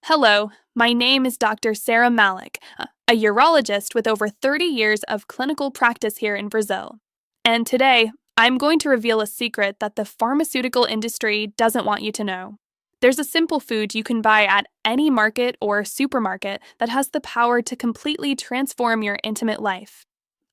Hello, my name is Dr. Sarah Malik, a urologist with over 30 years of clinical practice here in Brazil. And today, I'm going to reveal a secret that the pharmaceutical industry doesn't want you to know. There's a simple food you can buy at any market or supermarket that has the power to completely transform your intimate life.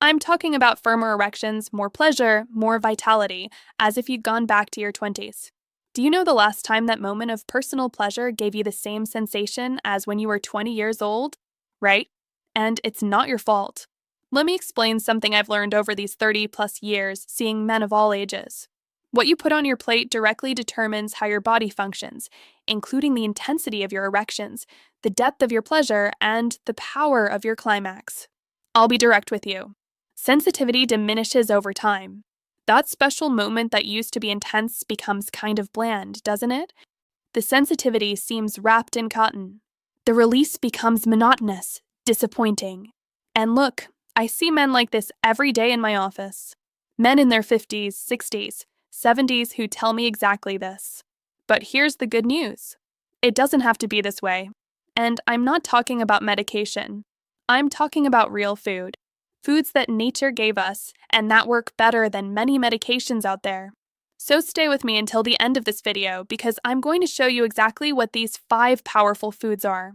I'm talking about firmer erections, more pleasure, more vitality, as if you'd gone back to your 20s. Do you know the last time that moment of personal pleasure gave you the same sensation as when you were 20 years old? Right? And it's not your fault. Let me explain something I've learned over these 30+ years seeing men of all ages. What you put on your plate directly determines how your body functions, including the intensity of your erections, the depth of your pleasure, and the power of your climax. I'll be direct with you. Sensitivity diminishes over time. That special moment that used to be intense becomes kind of bland, doesn't it? The sensitivity seems wrapped in cotton. The release becomes monotonous, disappointing. And look, I see men like this every day in my office. Men in their 50s, 60s, 70s who tell me exactly this. But here's the good news. It doesn't have to be this way. And I'm not talking about medication. I'm talking about real food. Foods that nature gave us, and that work better than many medications out there. So stay with me until the end of this video because I'm going to show you exactly what these 5 powerful foods are.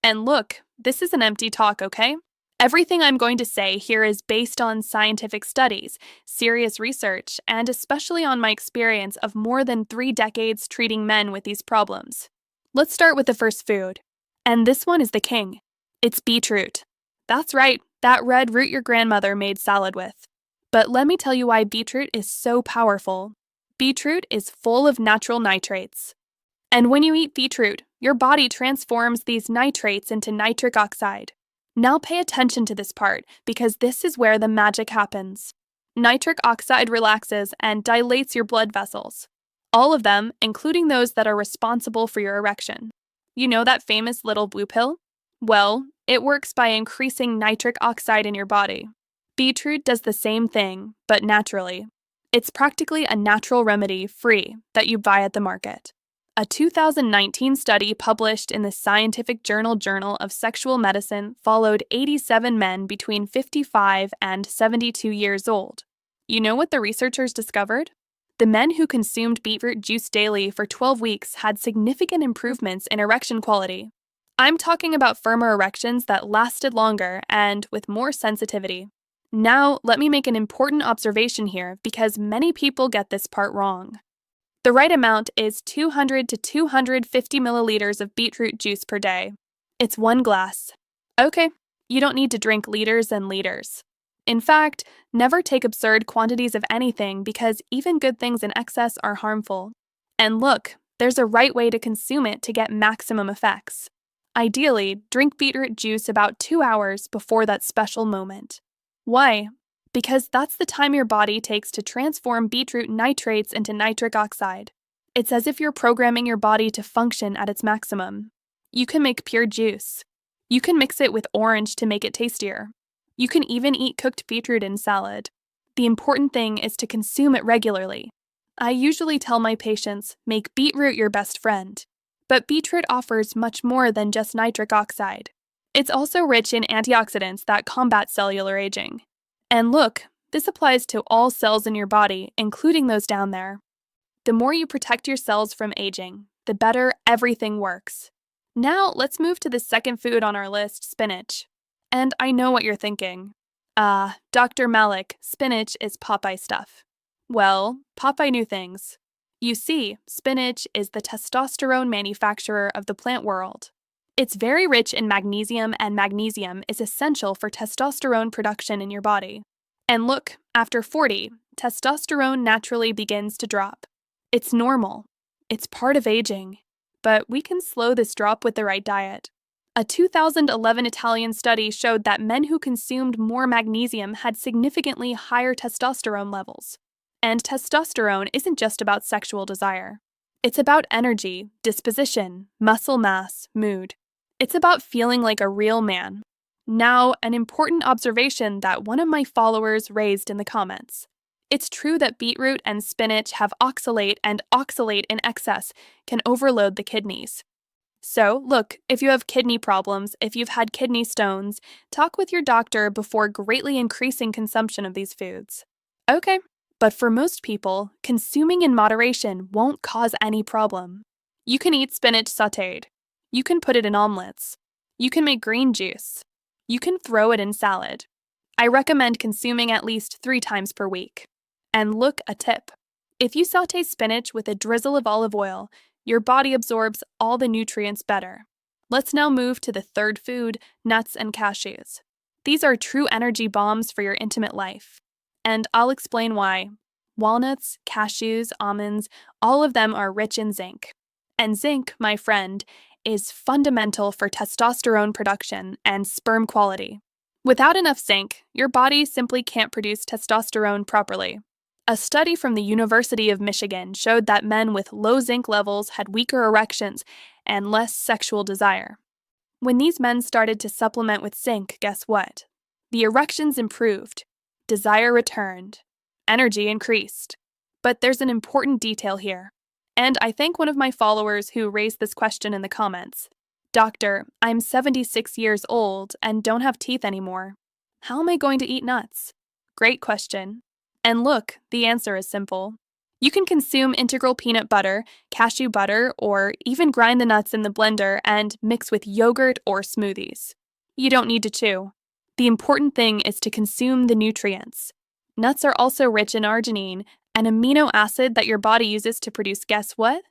And look, this isn't empty talk, okay? Everything I'm going to say here is based on scientific studies, serious research, and especially on my experience of more than 3 decades treating men with these problems. Let's start with the first food. And this one is the king. It's beetroot. That's right. That red root your grandmother made salad with. But let me tell you why beetroot is so powerful. Beetroot is full of natural nitrates. And when you eat beetroot, your body transforms these nitrates into nitric oxide. Now pay attention to this part, because this is where the magic happens. Nitric oxide relaxes and dilates your blood vessels. All of them, including those that are responsible for your erection. You know that famous little blue pill? Well, it works by increasing nitric oxide in your body. Beetroot does the same thing, but naturally. It's practically a natural remedy, free, that you buy at the market. A 2019 study published in the scientific Journal of Sexual Medicine followed 87 men between 55 and 72 years old. You know what the researchers discovered? The men who consumed beetroot juice daily for 12 weeks had significant improvements in erection quality. I'm talking about firmer erections that lasted longer and with more sensitivity. Now, let me make an important observation here because many people get this part wrong. The right amount is 200 to 250 milliliters of beetroot juice per day. It's 1 glass. Okay, you don't need to drink liters and liters. In fact, never take absurd quantities of anything because even good things in excess are harmful. And look, there's a right way to consume it to get maximum effects. Ideally, drink beetroot juice about 2 hours before that special moment. Why? Because that's the time your body takes to transform beetroot nitrates into nitric oxide. It's as if you're programming your body to function at its maximum. You can make pure juice. You can mix it with orange to make it tastier. You can even eat cooked beetroot in salad. The important thing is to consume it regularly. I usually tell my patients, make beetroot your best friend. But beetroot offers much more than just nitric oxide. It's also rich in antioxidants that combat cellular aging. And look, this applies to all cells in your body, including those down there. The more you protect your cells from aging, the better everything works. Now, let's move to the second food on our list, spinach. And I know what you're thinking. Dr. Malik, spinach is Popeye stuff. Well, Popeye knew things. You see, spinach is the testosterone manufacturer of the plant world. It's very rich in magnesium, and magnesium is essential for testosterone production in your body. And look, after 40, testosterone naturally begins to drop. It's normal. It's part of aging. But we can slow this drop with the right diet. A 2011 Italian study showed that men who consumed more magnesium had significantly higher testosterone levels. And testosterone isn't just about sexual desire. It's about energy, disposition, muscle mass, mood. It's about feeling like a real man. Now, an important observation that one of my followers raised in the comments. It's true that beetroot and spinach have oxalate, and oxalate in excess can overload the kidneys. So, look, if you have kidney problems, if you've had kidney stones, talk with your doctor before greatly increasing consumption of these foods. Okay, but for most people, consuming in moderation won't cause any problem. You can eat spinach sauteed. You can put it in omelets. You can make green juice. You can throw it in salad. I recommend consuming at least 3 times per week. And look, a tip. If you saute spinach with a drizzle of olive oil, your body absorbs all the nutrients better. Let's now move to the third food, nuts and cashews. These are true energy bombs for your intimate life. And I'll explain why. Walnuts, cashews, almonds, all of them are rich in zinc. And zinc, my friend, is fundamental for testosterone production and sperm quality. Without enough zinc, your body simply can't produce testosterone properly. A study from the University of Michigan showed that men with low zinc levels had weaker erections and less sexual desire. When these men started to supplement with zinc, guess what? The erections improved, desire returned, energy increased. But there's an important detail here, and I thank one of my followers who raised this question in the comments. Doctor, I'm 76 years old and don't have teeth anymore. How am I going to eat nuts? Great question. And look, the answer is simple. You can consume integral peanut butter, cashew butter, or even grind the nuts in the blender and mix with yogurt or smoothies. You don't need to chew. The important thing is to consume the nutrients. Nuts are also rich in arginine, an amino acid that your body uses to produce guess what?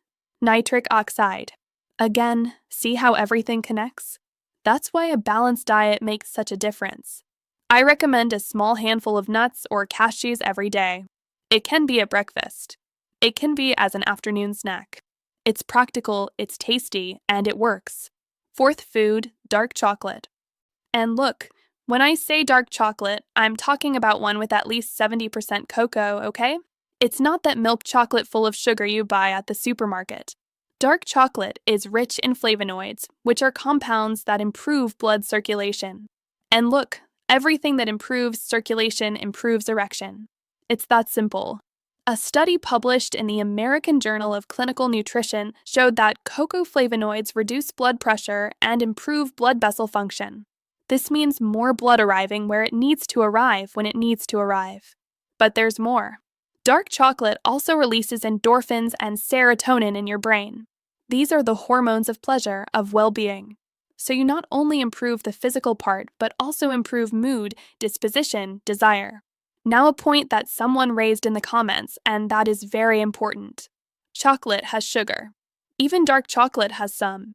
Nitric oxide. Again, see how everything connects? That's why a balanced diet makes such a difference. I recommend a small handful of nuts or cashews every day. It can be at breakfast. It can be as an afternoon snack. It's practical, it's tasty, and it works. Fourth food, dark chocolate. And look, when I say dark chocolate, I'm talking about one with at least 70% cocoa, okay? It's not that milk chocolate full of sugar you buy at the supermarket. Dark chocolate is rich in flavonoids, which are compounds that improve blood circulation. And look, everything that improves circulation improves erection. It's that simple. A study published in the American Journal of Clinical Nutrition showed that cocoa flavonoids reduce blood pressure and improve blood vessel function. This means more blood arriving where it needs to arrive when it needs to arrive. But there's more. Dark chocolate also releases endorphins and serotonin in your brain. These are the hormones of pleasure, of well-being. So you not only improve the physical part, but also improve mood, disposition, desire. Now a point that someone raised in the comments, and that is very important. Chocolate has sugar. Even dark chocolate has some.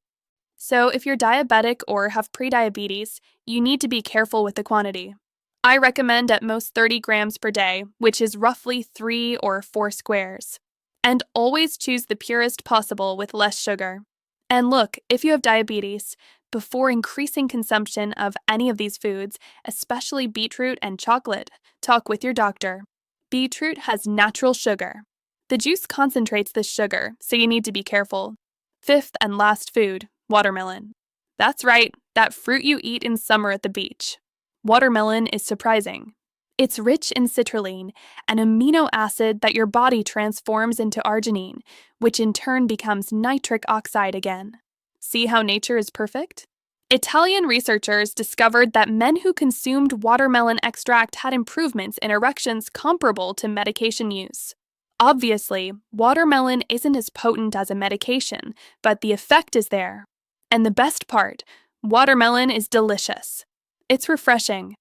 So if you're diabetic or have prediabetes, you need to be careful with the quantity. I recommend at most 30 grams per day, which is roughly 3 or 4 squares. And always choose the purest possible with less sugar. And look, if you have diabetes, before increasing consumption of any of these foods, especially beetroot and chocolate, talk with your doctor. Beetroot has natural sugar. The juice concentrates this sugar, so you need to be careful. Fifth and last food, watermelon. That's right, that fruit you eat in summer at the beach. Watermelon is surprising. It's rich in citrulline, an amino acid that your body transforms into arginine, which in turn becomes nitric oxide again. See how nature is perfect? Italian researchers discovered that men who consumed watermelon extract had improvements in erections comparable to medication use. Obviously, watermelon isn't as potent as a medication, but the effect is there. And the best part, watermelon is delicious. It's refreshing.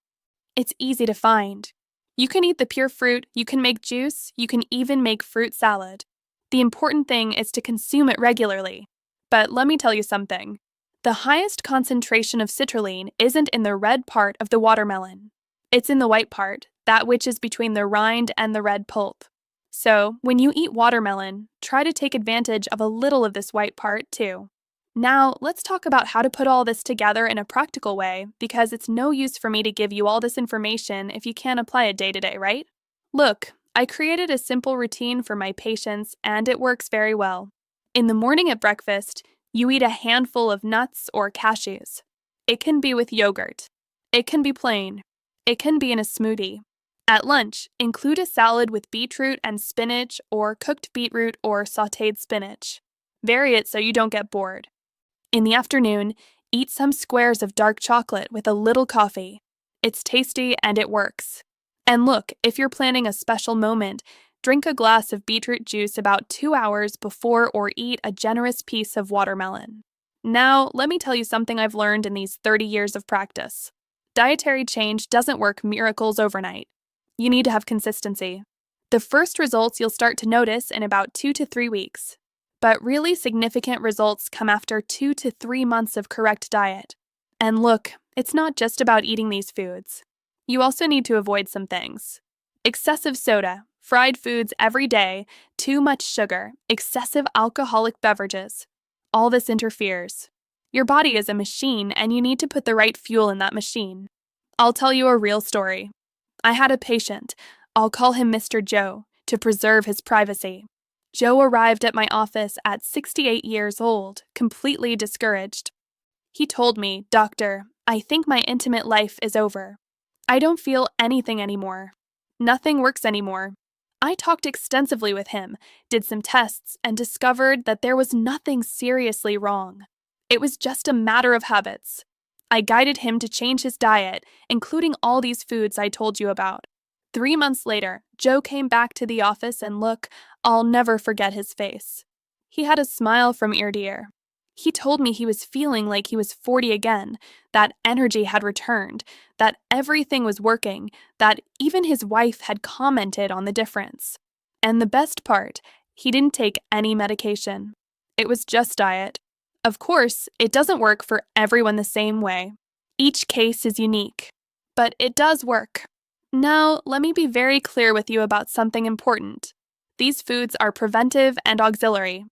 It's easy to find. You can eat the pure fruit, you can make juice, you can even make fruit salad. The important thing is to consume it regularly. But let me tell you something. The highest concentration of citrulline isn't in the red part of the watermelon. It's in the white part, that which is between the rind and the red pulp. So, when you eat watermelon, try to take advantage of a little of this white part too. Now, let's talk about how to put all this together in a practical way, because it's no use for me to give you all this information if you can't apply it day to day, right? Look, I created a simple routine for my patients, and it works very well. In the morning at breakfast, you eat a handful of nuts or cashews. It can be with yogurt. It can be plain. It can be in a smoothie. At lunch, include a salad with beetroot and spinach or cooked beetroot or sautéed spinach. Vary it so you don't get bored. In the afternoon, eat some squares of dark chocolate with a little coffee. It's tasty and it works. And look, if you're planning a special moment, drink a glass of beetroot juice about 2 hours before or eat a generous piece of watermelon. Now, let me tell you something I've learned in these 30 years of practice. Dietary change doesn't work miracles overnight. You need to have consistency. The first results you'll start to notice in about 2 to 3 weeks. But really significant results come after 2 to 3 months of correct diet. And look, it's not just about eating these foods. You also need to avoid some things. Excessive soda, fried foods every day, too much sugar, excessive alcoholic beverages. All this interferes. Your body is a machine and you need to put the right fuel in that machine. I'll tell you a real story. I had a patient, I'll call him Mr. Joe, to preserve his privacy. Joe arrived at my office at 68 years old, completely discouraged. He told me, "Doctor, I think my intimate life is over. I don't feel anything anymore. Nothing works anymore." I talked extensively with him, did some tests, and discovered that there was nothing seriously wrong. It was just a matter of habits. I guided him to change his diet, including all these foods I told you about. 3 months later, Joe came back to the office and look, I'll never forget his face. He had a smile from ear to ear. He told me he was feeling like he was 40 again, that energy had returned, that everything was working, that even his wife had commented on the difference. And the best part, he didn't take any medication. It was just diet. Of course, it doesn't work for everyone the same way. Each case is unique. But it does work. Now, let me be very clear with you about something important. These foods are preventive and auxiliary.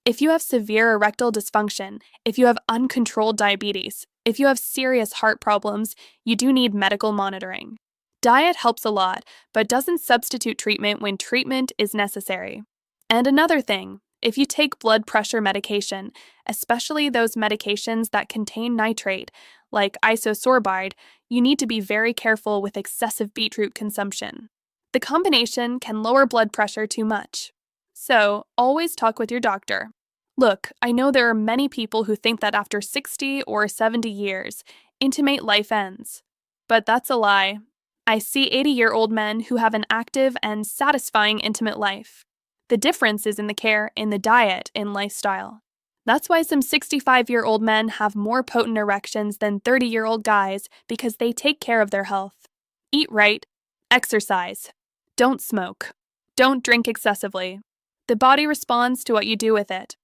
If you have severe erectile dysfunction, if you have uncontrolled diabetes, if you have serious heart problems, you do need medical monitoring. Diet helps a lot, but doesn't substitute treatment when treatment is necessary. And another thing, if you take blood pressure medication, especially those medications that contain nitrate, like isosorbide, you need to be very careful with excessive beetroot consumption. The combination can lower blood pressure too much. So, always talk with your doctor. Look, I know there are many people who think that after 60 or 70 years, intimate life ends. But that's a lie. I see 80-year-old men who have an active and satisfying intimate life. The difference is in the care, in the diet, in lifestyle. That's why some 65-year-old men have more potent erections than 30-year-old guys because they take care of their health. Eat right. Exercise. Don't smoke. Don't drink excessively. The body responds to what you do with it.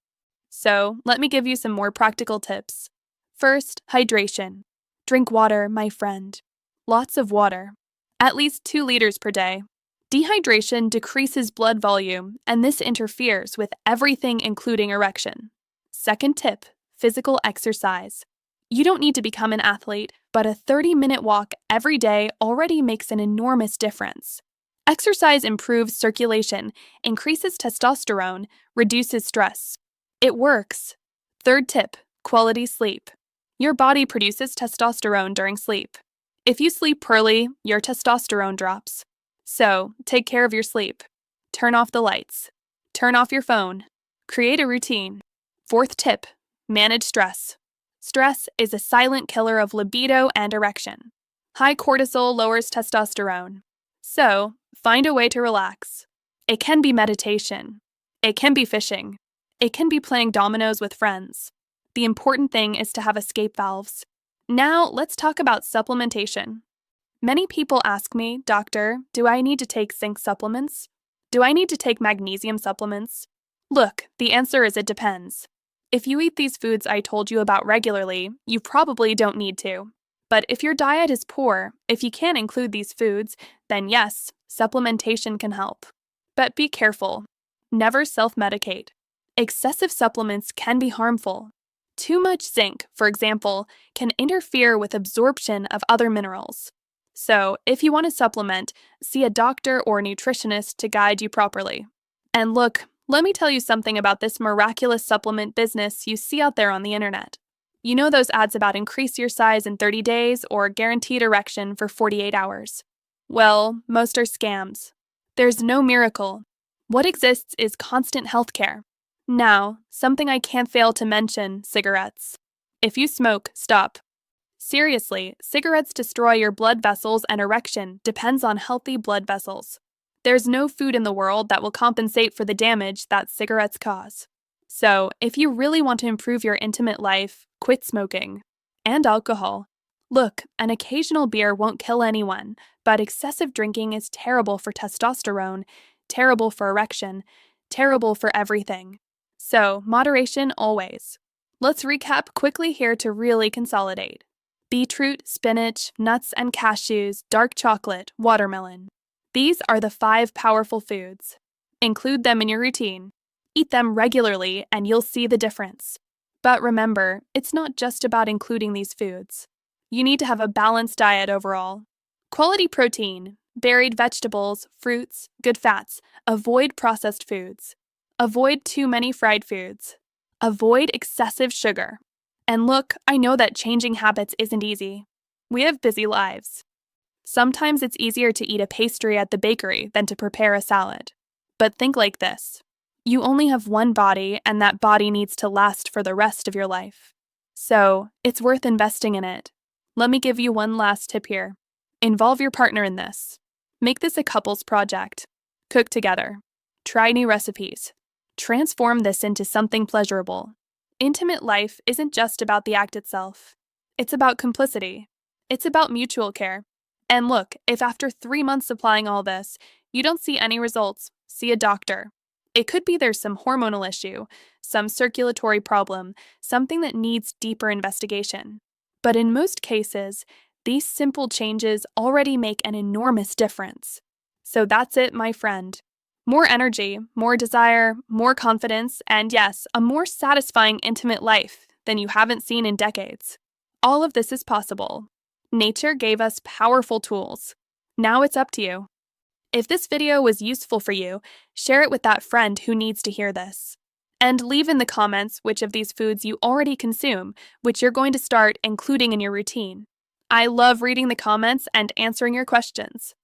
So, let me give you some more practical tips. First, hydration. Drink water, my friend. Lots of water. At least 2 liters per day. Dehydration decreases blood volume, and this interferes with everything including erection. Second tip, physical exercise. You don't need to become an athlete, but a 30-minute walk every day already makes an enormous difference. Exercise improves circulation, increases testosterone, reduces stress. It works. Third tip, quality sleep. Your body produces testosterone during sleep. If you sleep poorly, your testosterone drops. So, take care of your sleep. Turn off the lights. Turn off your phone. Create a routine. Fourth tip, manage stress. Stress is a silent killer of libido and erection. High cortisol lowers testosterone. So, find a way to relax. It can be meditation. It can be fishing. It can be playing dominoes with friends. The important thing is to have escape valves. Now, let's talk about supplementation. Many people ask me, "Doctor, do I need to take zinc supplements? Do I need to take magnesium supplements?" Look, the answer is it depends. If you eat these foods I told you about regularly, you probably don't need to. But if your diet is poor, if you can't include these foods, then yes, supplementation can help. But be careful. Never self-medicate. Excessive supplements can be harmful. Too much zinc, for example, can interfere with absorption of other minerals. So, if you want to supplement, see a doctor or nutritionist to guide you properly. And look, let me tell you something about this miraculous supplement business you see out there on the internet. You know those ads about increase your size in 30 days or guaranteed erection for 48 hours? Well, most are scams. There's no miracle. What exists is constant health care. Now, something I can't fail to mention, cigarettes. If you smoke, stop. Seriously, cigarettes destroy your blood vessels and erection depends on healthy blood vessels. There's no food in the world that will compensate for the damage that cigarettes cause. So, if you really want to improve your intimate life, quit smoking. And alcohol. Look, an occasional beer won't kill anyone, but excessive drinking is terrible for testosterone, terrible for erection, terrible for everything. So, moderation always. Let's recap quickly here to really consolidate. Beetroot, spinach, nuts and cashews, dark chocolate, watermelon. These are the 5 powerful foods. Include them in your routine. Eat them regularly and you'll see the difference. But remember, it's not just about including these foods. You need to have a balanced diet overall. Quality protein, varied vegetables, fruits, good fats. Avoid processed foods. Avoid too many fried foods. Avoid excessive sugar. And look, I know that changing habits isn't easy. We have busy lives. Sometimes it's easier to eat a pastry at the bakery than to prepare a salad. But think like this. You only have one body, and that body needs to last for the rest of your life. So, it's worth investing in it. Let me give you one last tip here. Involve your partner in this. Make this a couples project. Cook together. Try new recipes. Transform this into something pleasurable. Intimate life isn't just about the act itself. It's about complicity. It's about mutual care. And look, if after 3 months applying all this, you don't see any results, see a doctor. It could be there's some hormonal issue, some circulatory problem, something that needs deeper investigation. But in most cases, these simple changes already make an enormous difference. So that's it, my friend. More energy, more desire, more confidence, and yes, a more satisfying intimate life than you haven't seen in decades. All of this is possible. Nature gave us powerful tools. Now it's up to you. If this video was useful for you, share it with that friend who needs to hear this. And leave in the comments which of these foods you already consume, which you're going to start including in your routine. I love reading the comments and answering your questions.